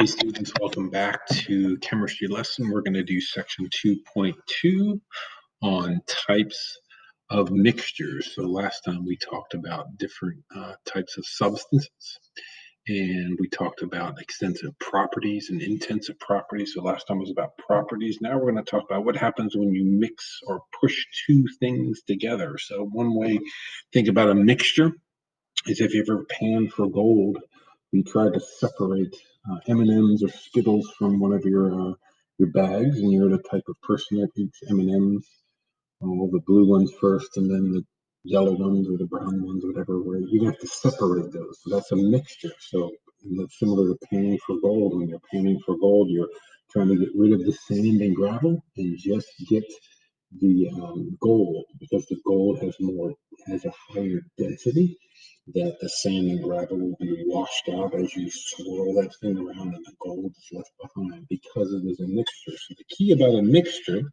Hey students, welcome back to chemistry lesson. We're going to do section 2.2 on types of mixtures. So last time we talked about different types of substances, and we talked about extensive properties and intensive properties. So last time was about properties. Now we're going to talk about what happens when you mix or push two things together. So one way to think about a mixture is if you ever panned for gold, you tried to separate M&Ms or Skittles from one of your bags, and you're the type of person that eats M&Ms, all the blue ones first, and then the yellow ones or the brown ones, whatever. Where you have to separate those. So that's a mixture. So that's similar to panning for gold. When you're panning for gold, you're trying to get rid of the sand and gravel and just get the gold, because the gold has a higher density, that the sand and gravel will be washed out as you swirl that thing around and the gold is left behind because it is a mixture. So the key about a mixture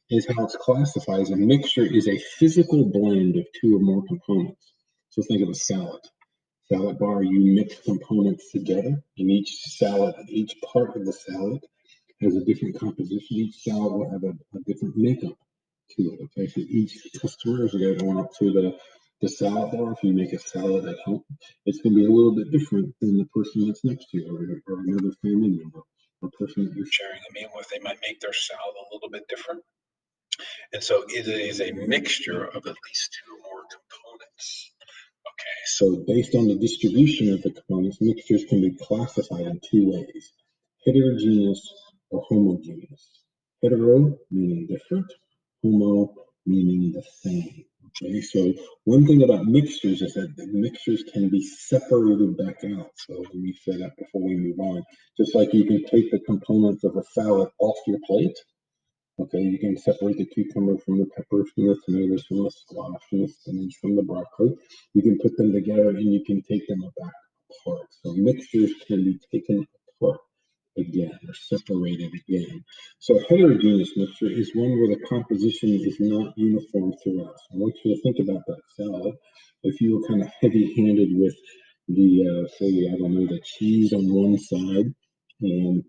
is how it's classified. A mixture is a physical blend of two or more components. So think of a salad. Salad bar, you mix components together, and each part of the salad has a different composition. Each salad will have a different makeup to it. Okay, so each customer, as they're going up to the salad bar, if you make a salad at home, it's going to be a little bit different than the person that's next to you, or another family member, or person that you're sharing a meal with. They might make their salad a little bit different. And so it is a mixture of at least two or more components. Okay, so based on the distribution of the components, mixtures can be classified in two ways: heterogeneous or homogeneous. Hetero meaning different, homo meaning the same. Okay, so one thing about mixtures is that the mixtures can be separated back out. So let me say that before we move on. Just like you can take the components of a salad off your plate. Okay, you can separate the cucumber from the peppers, from the tomatoes, from the squash, from the spinach, from the broccoli. You can put them together and you can take them back apart. So mixtures can be taken apart again or separated again. So a heterogeneous mixture is one where the composition is not uniform throughout. So I want you to think about that salad. If you were kind of heavy-handed with the, say, I don't know, the cheese on one side and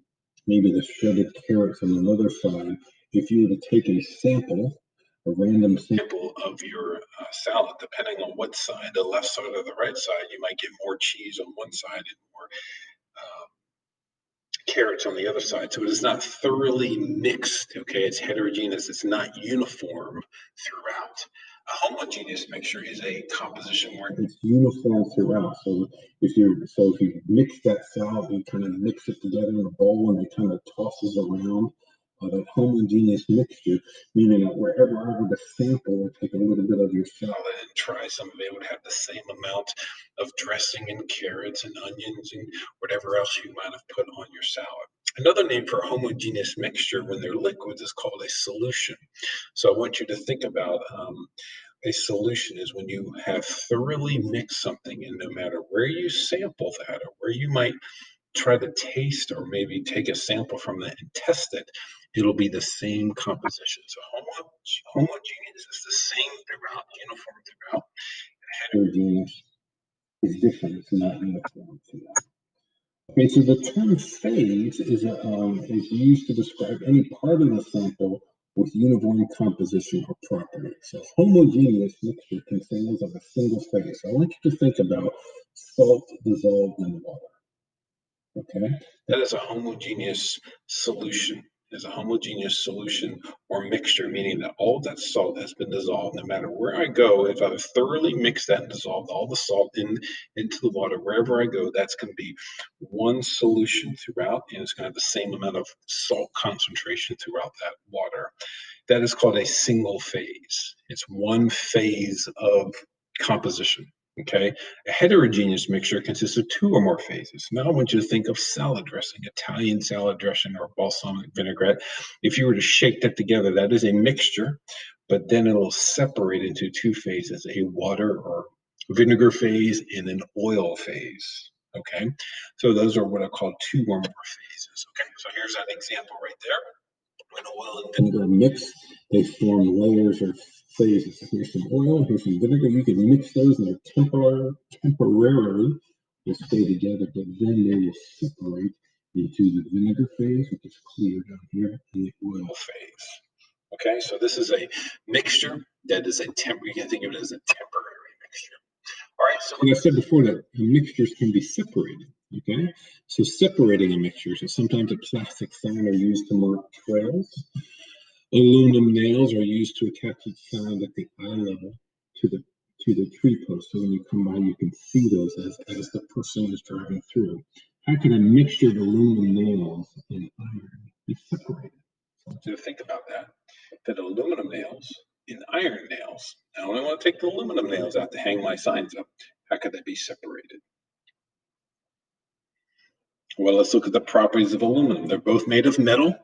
maybe the shredded carrots on another side, if you were to take a sample, a random sample of your salad, depending on what side, the left side or the right side, you might get more cheese on one side and more carrots on the other side. So it is not thoroughly mixed. Okay, it's heterogeneous. It's not uniform throughout. A homogeneous mixture is a composition where it's uniform throughout. So if you mix that salad, you kind of mix it together in a bowl and it kind of tosses around. That homogeneous mixture, meaning that wherever I were to sample or take a little bit of your salad and try some of it, it would have the same amount of dressing and carrots and onions and whatever else you might have put on your salad. Another name for a homogeneous mixture when they're liquids is called a solution. So I want you to think about a solution is when you have thoroughly mixed something, and no matter where you sample that or where you might try to taste or maybe take a sample from that and test it, it'll be the same composition. So homogeneous is the same throughout, uniform throughout. Heterogeneous is different, it's not uniform throughout. Okay, so the term phase is used to describe any part of the sample with uniform composition or property. So homogeneous mixture contains of a single phase. So I want you to think about salt dissolved in water. Okay, that is a homogeneous solution. Is a homogeneous solution or mixture, meaning that all that salt has been dissolved. No matter where I go, if I've thoroughly mixed that and dissolved all the salt into the water, wherever I go, that's going to be one solution throughout, and it's going to have the same amount of salt concentration throughout that water. That is called a single phase. It's one phase of composition. Okay, a heterogeneous mixture consists of two or more phases. Now I want you to think of salad dressing, Italian salad dressing or balsamic vinaigrette. If you were to shake that together, that is a mixture, but then it'll separate into two phases: a water or vinegar phase and an oil phase. Okay, so those are what are called two or more phases. Okay, so here's an example right there. When oil and vinegar mix, they form layers or phases. So here's some oil, here's some vinegar. You can mix those and they're temporarily will stay together, but then they will separate into the vinegar phase, which is clear down here, and the oil phase. Okay, so this is a mixture that is you can think of it as a temporary mixture. All right, so like I said before, that mixtures can be separated. Okay, so separating a mixture. So sometimes a plastic sign are used to mark trails. Aluminum nails are used to attach each sign at the eye level to the tree post. So when you come by, you can see those as the person is driving through. How can a mixture of aluminum nails and iron be separated? So I want you to think about that. That aluminum nails and iron nails. I only want to take the aluminum nails out to hang my signs up. How could they be separated? Well, let's look at the properties of aluminum. They're both made of metal.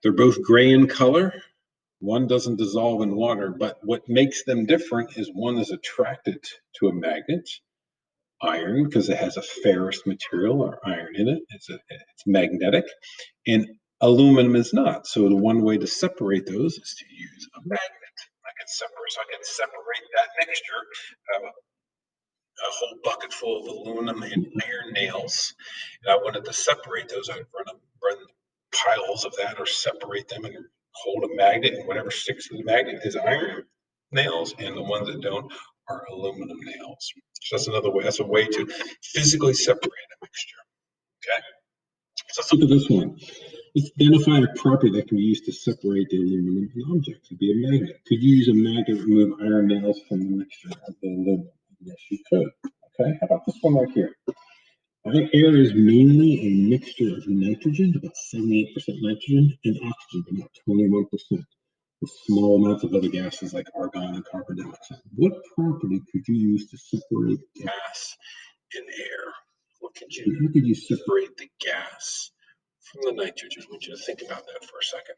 They're both gray in color. One doesn't dissolve in water, but what makes them different is one is attracted to a magnet, iron, because it has a ferrous material or iron in it. It's magnetic, and aluminum is not. So the one way to separate those is to use a magnet. I can separate that mixture. A whole bucket full of aluminum and iron nails, and I wanted to separate those. I'd run piles of that, or separate them and hold a magnet, and whatever sticks to the magnet is iron nails, and the ones that don't are aluminum nails. So that's another way. That's a way to physically separate a mixture. Okay. So let's look at this one. Let's identify a property that can be used to separate the aluminum from an object. Could be a magnet. Could you use a magnet to remove iron nails from the mixture of the aluminum? Yes, you could. Okay, how about this one right here? I think air is mainly a mixture of nitrogen, about 78% nitrogen, and oxygen, about 21%, with small amounts of other gases like argon and carbon dioxide. What property could you use to separate gas and air? How could you separate the gas from the nitrogen? I want you to think about that for a second.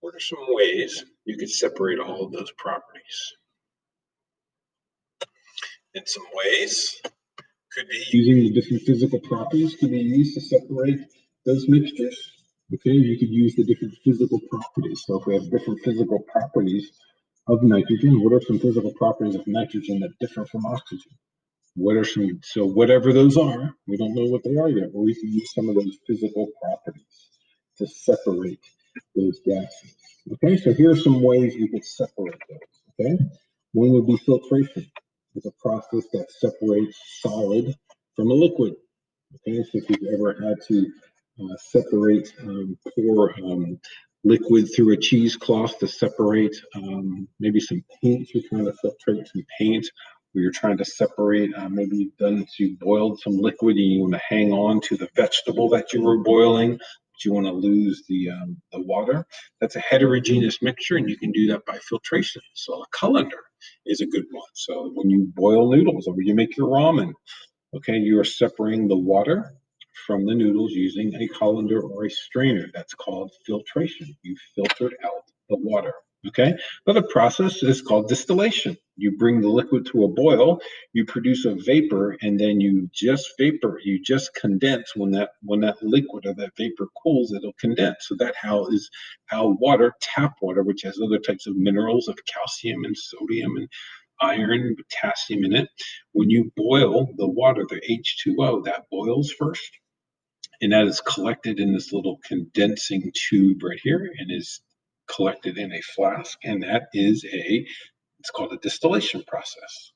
What are some ways you could separate all of those properties? In some ways, could be using the different physical properties could be used to separate those mixtures. Okay, you could use the different physical properties. So if we have different physical properties of nitrogen, what are some physical properties of nitrogen that differ from oxygen? What are some, so whatever those are, we don't know what they are yet, but we can use some of those physical properties to separate those gases. Okay, so here are some ways we could separate those. Okay, one would be filtration. It's a process that separates solid from a liquid. Okay, so if you've ever had to separate, pour liquid through a cheesecloth to separate maybe some paint, you're trying to filtrate some paint, where you're trying to separate, maybe you boiled some liquid and you want to hang on to the vegetable that you were boiling, but you want to lose the water. That's a heterogeneous mixture, and you can do that by filtration. So a colander is a good one. So when you boil noodles or when you make your ramen, okay, you are separating the water from the noodles using a colander or a strainer. That's called filtration. You filtered out the water. Okay. Another process is called distillation. You bring the liquid to a boil, you produce a vapor, and then you just condense when that liquid or that vapor cools, it'll condense. So that is how water, tap water, which has other types of minerals of calcium and sodium and iron, potassium in it. When you boil the water, the H2O, that boils first, and that is collected in this little condensing tube right here and is collected in a flask, and it's called a distillation process.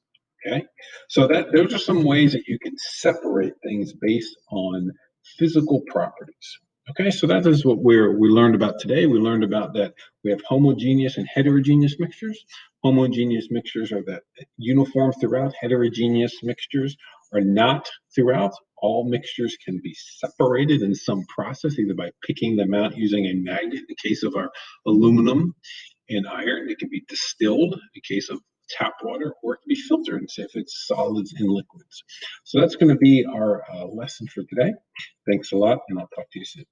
Okay, so those are some ways that you can separate things based on physical properties. Okay, so that is what we learned about today. We learned about that we have homogeneous and heterogeneous mixtures. Homogeneous mixtures are that uniform throughout. Heterogeneous mixtures are not throughout. All mixtures can be separated in some process, either by picking them out using a magnet. In the case of our aluminum and iron, it can be distilled in the case of tap water, or it can be filtered if it's solids and liquids. So that's going to be our lesson for today. Thanks a lot, and I'll talk to you soon.